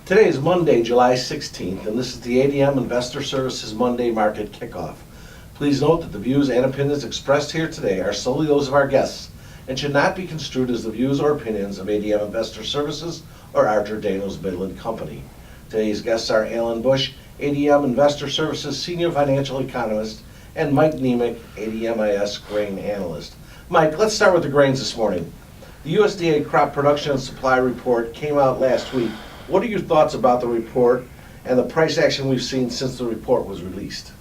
Today is Monday, July 16th, and this is the ADM Investor Services Monday Market Kickoff. Please note that the views and opinions expressed here today are solely those of our guests and should not be construed as the views or opinions of ADM Investor Services or Archer Daniels Midland Company. Today's guests are Alan Bush, ADM Investor Services Senior Financial Economist, and Mike Niemiec, ADMIS Grain Analyst. Mike, let's start with the grains this morning. The USDA Crop Production and Supply Report came out last week. What are your thoughts about the report and the price action we've seen since the report was released?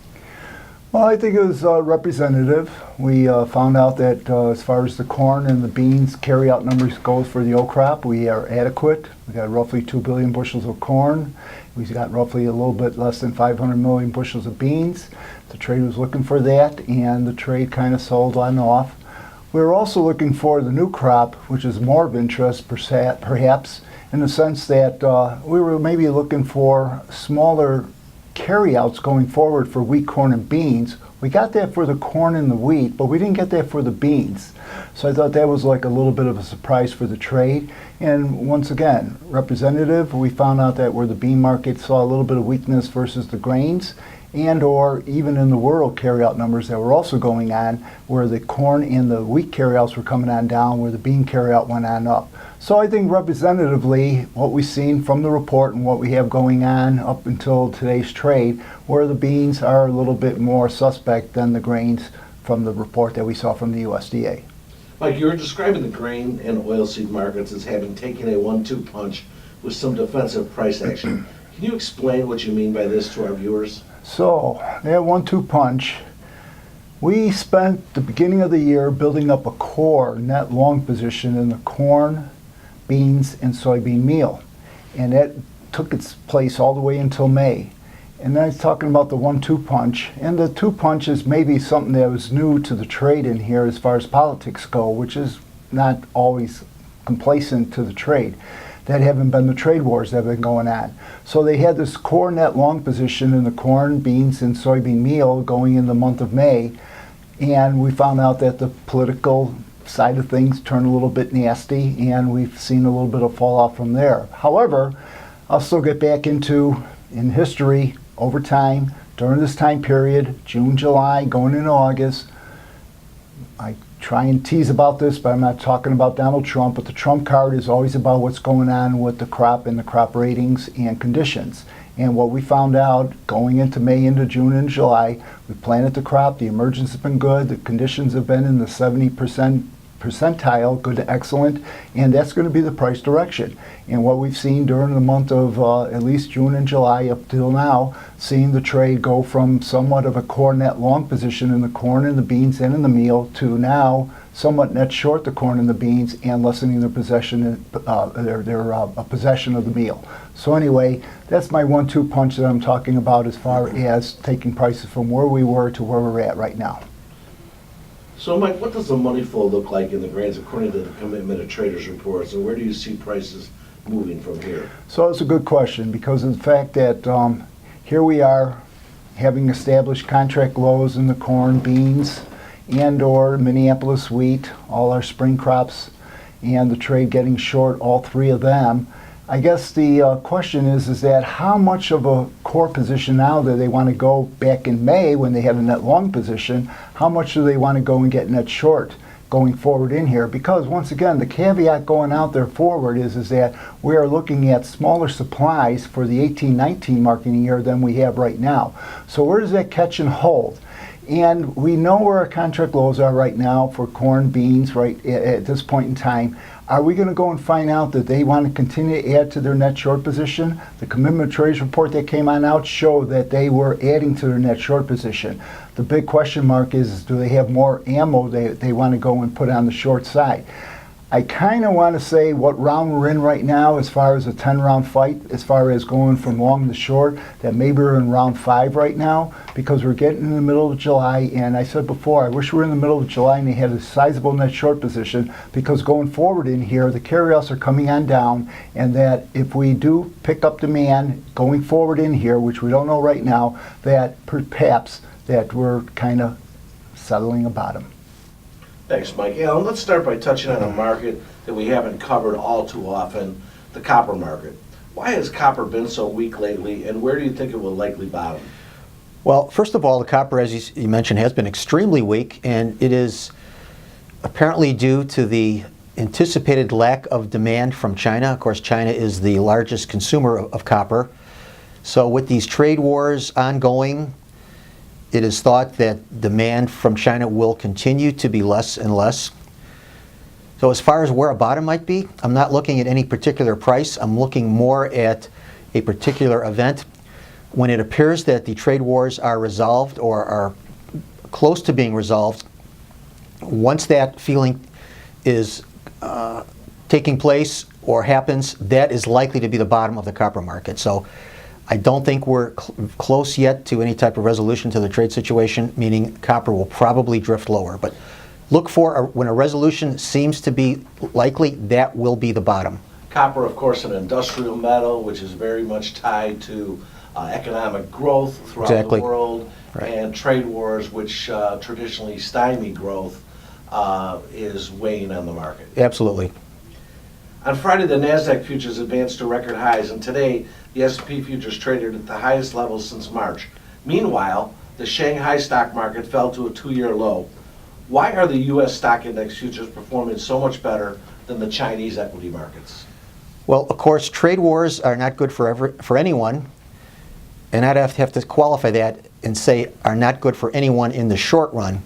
Well, I think it was representative. We found out that as far as the corn and the beans carryout numbers go for the old crop, we are adequate. We got roughly 2 billion bushels of corn. We've got roughly a little bit less than 500 million bushels of beans. The trade was looking for that, and the trade kind of sold on off. We were also looking for the new crop, which is more of interest perhaps, in the sense that we were maybe looking for smaller carryouts going forward for wheat, corn, and beans. We got that for the corn and the wheat, but we didn't get that for the beans. So I thought that was like a little bit of a surprise for the trade. And once again, representative, we found out that where the bean market saw a little bit of weakness versus the grains, and or even in the world carryout numbers that were also going on, where the corn and the wheat carryouts were coming on down, where the bean carryout went on up. So I think representatively, what we've seen from the report and what we have going on up until today's trade, where the beans are a little bit more suspect than the grains from the report that we saw from the USDA. Mike, you were describing the grain and oilseed markets as having taken a 1-2 punch with some defensive price action. Can you explain what you mean by this to our viewers? So, that 1-2 punch, we spent the beginning of the year building up a core net long position in the corn, beans, and soybean meal. And that took its place all the way until May. And then I was talking about the 1-2 punch. And the 2 punch is maybe something that was new to the trade in here as far as politics go, which is not always complacent to the trade. That haven't been the trade wars that have been going on. So they had this core net long position in the corn, beans, and soybean meal going in the month of May. And we found out that the political side of things turned a little bit nasty, and we've seen a little bit of fall off from there. However, I'll still get back into, in history, over time, during this time period, June, July, going into August, I try and tease about this, but I'm not talking about Donald Trump, but the Trump card is always about what's going on with the crop and the crop ratings and conditions. And what we found out going into May, into June and July, we planted the crop, the emergence has been good, the conditions have been in the 70% percentile, good to excellent, and that's going to be the price direction. And what we've seen during the month of at least June and July up till now, seeing the trade go from somewhat of a core net long position in the corn and the beans and in the meal to now somewhat net short the corn and the beans and lessening their possession possession of the meal. So anyway, that's my 1-2 punch that I'm talking about as far as taking prices from where we were to where we're at right now. So, Mike, what does the money flow look like in the grains according to the Commitment of Traders reports, and where do you see prices moving from here? So it's a good question because of the fact that here we are having established contract lows in the corn, beans, and or Minneapolis wheat, all our spring crops, and the trade getting short all three of them. I guess the question is that how much of a core position now do they want to go back in May when they had a net long position? How much do they want to go and get net short going forward in here? Because once again, the caveat going out there forward is that we are looking at smaller supplies for the 18-19 marketing year than we have right now. So where does that catch and hold? And we know where our contract lows are right now for corn, beans, right at this point in time. Are we going to go and find out that they want to continue to add to their net short position? The Commitment of Traders report that came on out showed that they were adding to their net short position. The big question mark is do they have more ammo they want to go and put on the short side? I kind of want to say what round we're in right now as far as a 10-round fight, as far as going from long to short, that maybe we're in round 5 right now because we're getting in the middle of July. And I said before, I wish we were in the middle of July and they had a sizable net short position because going forward in here, the carryouts are coming on down, and that if we do pick up demand going forward in here, which we don't know right now, that perhaps that we're kind of settling a bottom. Thanks, Mike. Alan, let's start by touching on a market that we haven't covered all too often, the copper market. Why has copper been so weak lately, and where do you think it will likely bottom? Well, first of all, the copper, as you mentioned, has been extremely weak, and it is apparently due to the anticipated lack of demand from China. Of course, China is the largest consumer of copper. So with these trade wars ongoing, it is thought that demand from China will continue to be less and less. So as far as where a bottom might be, I'm not looking at any particular price. I'm looking more at a particular event. When it appears that the trade wars are resolved or are close to being resolved, once that feeling is taking place or happens, that is likely to be the bottom of the copper market. So I don't think we're close yet to any type of resolution to the trade situation, meaning copper will probably drift lower. But look for, when a resolution seems to be likely, that will be the bottom. Copper, of course, an industrial metal, which is very much tied to economic growth throughout Exactly. the world, Right. and trade wars, which traditionally stymie growth, is weighing on the market. Absolutely. On Friday, the NASDAQ futures advanced to record highs, and today, the S&P futures traded at the highest levels since March. Meanwhile, the Shanghai stock market fell to a two-year low. Why are the U.S. stock index futures performing so much better than the Chinese equity markets? Well, of course, trade wars are not good for anyone, and I'd have to qualify that and say are not good for anyone in the short run.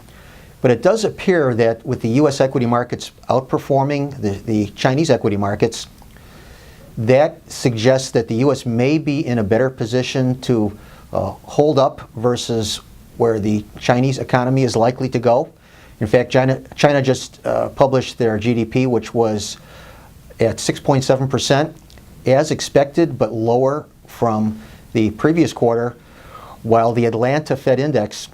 But it does appear that with the U.S. equity markets outperforming the Chinese equity markets, that suggests that the U.S. may be in a better position to hold up versus where the Chinese economy is likely to go. In fact, China just published their GDP, which was at 6.7%, as expected, but lower from the previous quarter, while the Atlanta Fed Index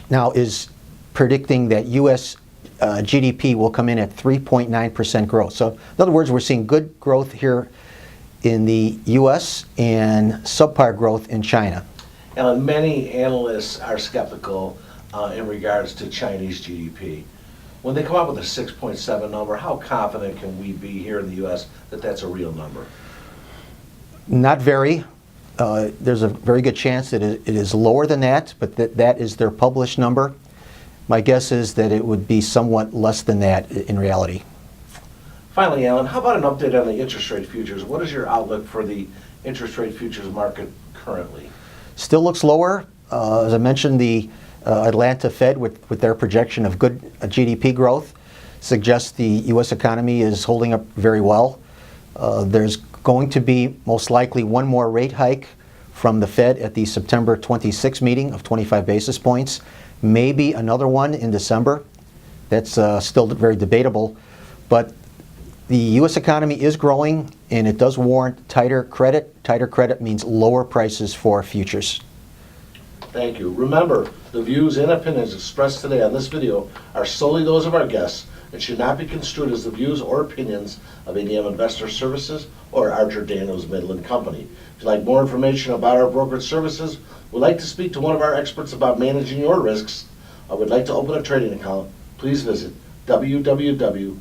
now is predicting that U.S. GDP will come in at 3.9% growth. So in other words, we're seeing good growth here in the U.S. and subpar growth in China. And many analysts are skeptical in regards to Chinese GDP. When they come up with a 6.7 number, how confident can we be here in the U.S. that that's a real number? Not very. There's a very good chance that it is lower than that, but that is their published number. My guess is that it would be somewhat less than that in reality. Finally, Alan, how about an update on the interest rate futures? What is your outlook for the interest rate futures market currently? Still looks lower. As I mentioned, the Atlanta Fed, with their projection of good GDP growth, suggests the U.S. economy is holding up very well. There's going to be most likely one more rate hike from the Fed at the September 26 meeting of 25 basis points. Maybe another one in December. That's still very debatable. But the U.S. economy is growing, and it does warrant tighter credit. Tighter credit means lower prices for futures. Thank you. Remember, the views and opinions expressed today on this video are solely those of our guests and should not be construed as the views or opinions of ADM Investor Services or Archer Daniels Midland Company. If you'd like more information about our brokerage services, would like to speak to one of our experts about managing your risks, or would like to open a trading account, please visit www.admis.com.